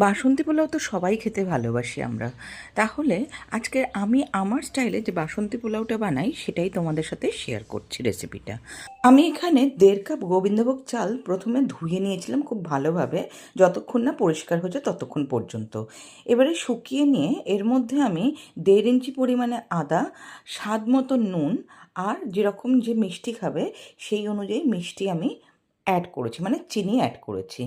বাসন্তী পোলাও তো সবাই খেতে ভালোবাসি আমরা। তাহলে আজকে আমি আমার স্টাইলে যে বাসন্তী পোলাওটা বানাই সেটাই তোমাদের সাথে শেয়ার করছি রেসিপিটা। আমি এখানে 1.5 কাপ গোবিন্দভোগ চাল প্রথমে ধুয়ে নিয়েছিলাম খুব ভালোভাবে, যতক্ষণ না পরিষ্কার হয়েছে ততক্ষণ পর্যন্ত। এবারে শুকিয়ে নিয়ে এর মধ্যে আমি 1.5 ইঞ্চি পরিমাণে আদা, স্বাদ মতো নুন, আর যেরকম যে মিষ্টি খাবে সেই অনুযায়ী মিষ্টি আমি অ্যাড করেছি, মানে চিনি অ্যাড করেছি।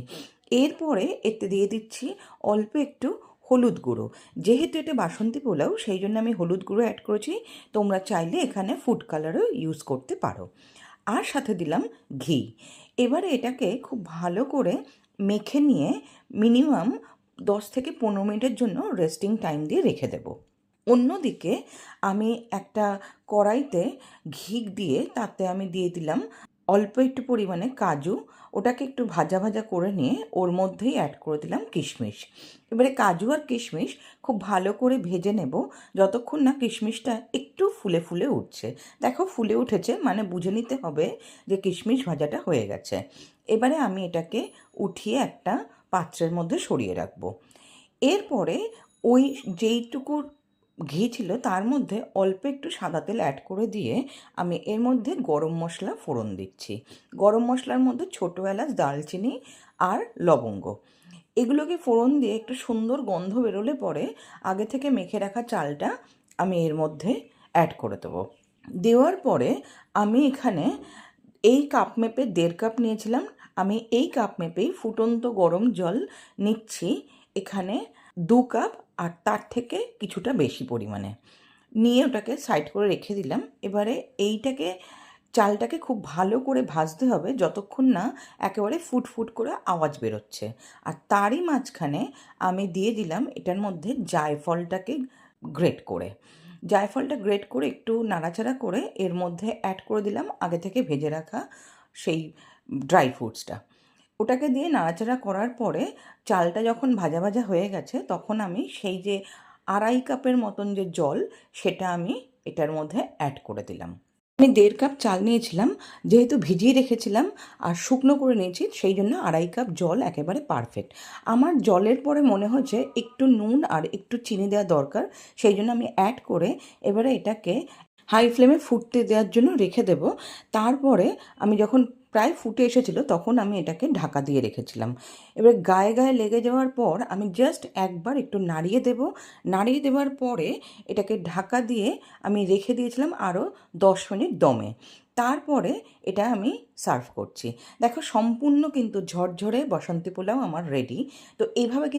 এরপরে এতে দিয়ে দিচ্ছি অল্প একটু হলুদ গুঁড়ো। যেহেতু এটা বাসন্তী পোলাও সেই জন্য আমি হলুদ গুঁড়ো অ্যাড করেছি, তোমরা চাইলে এখানে ফুড কালারও ইউজ করতে পারো। আর সাথে দিলাম ঘি। এবারে এটাকে খুব ভালো করে মেখে নিয়ে মিনিমাম 10 থেকে 15 মিনিটের জন্য রেস্টিং টাইম দিয়ে রেখে দেবো। অন্যদিকে আমি একটা কড়াইতে ঘি দিয়ে তাতে আমি দিয়ে দিলাম অল্প একটু পরিমাণে কাজু। ওটাকে একটু ভাজা ভাজা করে নিয়ে ওর মধ্যেই অ্যাড করে দিলাম কিশমিশ। এবারে কাজু আর কিশমিশ খুব ভালো করে ভেজে নেব যতক্ষণ না কিশমিশটা একটু ফুলে ফুলে উঠছে। দেখো ফুলে উঠেছে, মানে বুঝে নিতে হবে যে কিশমিশ ভাজাটা হয়ে গেছে। এবারে আমি এটাকে উঠিয়ে একটা পাত্রের মধ্যে সরিয়ে রাখবো। এরপরে ওই যেইটুকু ঘি ছিল তার মধ্যে অল্প একটু সাদা তেল অ্যাড করে দিয়ে আমি এর মধ্যে গরম মশলা ফোড়ন দিচ্ছি। গরম মশলার মধ্যে ছোটো এলাচ, দারচিনি আর লবঙ্গ, এগুলোকে ফোড়ন দিয়ে একটু সুন্দর গন্ধ বেরোলে পরে আগে থেকে মেখে রাখা চালটা আমি এর মধ্যে অ্যাড করে দেবো। দেওয়ার পরে আমি এখানে এই কাপ মেপে 1.5 কাপ নিয়েছিলাম, আমি এই কাপ মেপেই ফুটন্ত গরম জল নিচ্ছি এখানে 2 কাপ, আর তার থেকে কিছুটা বেশি পরিমাণে নিয়ে ওটাকে সাইড করে রেখে দিলাম। এবারে এইটাকে চালটাকে খুব ভালো করে ভাজতে হবে যতক্ষণ না একেবারে ফুট ফুট করে আওয়াজ বেরোচ্ছে। আর তারই মাঝখানে আমি দিয়ে দিলাম এটার মধ্যে জায়ফলটাকে গ্রেট করে। জায়ফলটা গ্রেট করে একটু নাড়াচাড়া করে এর মধ্যে অ্যাড করে দিলাম আগে থেকে ভেজে রাখা সেই ড্রাই ফ্রুটসটা। ওটাকে দিয়ে নাড়াচাড়া করার পরে চালটা যখন ভাজা ভাজা হয়ে গেছে তখন আমি সেই যে 2.5 কাপের মতন যে জল সেটা আমি এটার মধ্যে অ্যাড করে দিলাম। আমি 1.5 কাপ চাল নিয়েছিলাম, যেহেতু ভিজিয়ে রেখেছিলাম আর শুকনো করে নিয়েছি সেই জন্য 2.5 কাপ জল একেবারে পারফেক্ট। আমার জলের পরে মনে হয়েছে একটু নুন আর একটু চিনি দেওয়া দরকার, সেই জন্য আমি অ্যাড করে এবারে এটাকে হাই ফ্লেমে ফুটতে দেওয়ার জন্য রেখে দেব। তারপরে আমি যখন প্রায় ফুটে এসেছিলো তখন আমি এটাকে ঢাকা দিয়ে রেখেছিলাম। এবার গায়ে গায়ে লেগে যাওয়ার পর আমি জাস্ট একবার একটু নাড়িয়ে দেব। নাড়িয়ে দেওয়ার পরে এটাকে ঢাকা দিয়ে আমি রেখে দিয়েছিলাম আরও 10 মিনিট দমে। তারপরে এটা আমি সার্ভ করছি। দেখো সম্পূর্ণ কিন্তু ঝরঝরে বাসন্তী পোলাও আমার রেডি। তো এইভাবে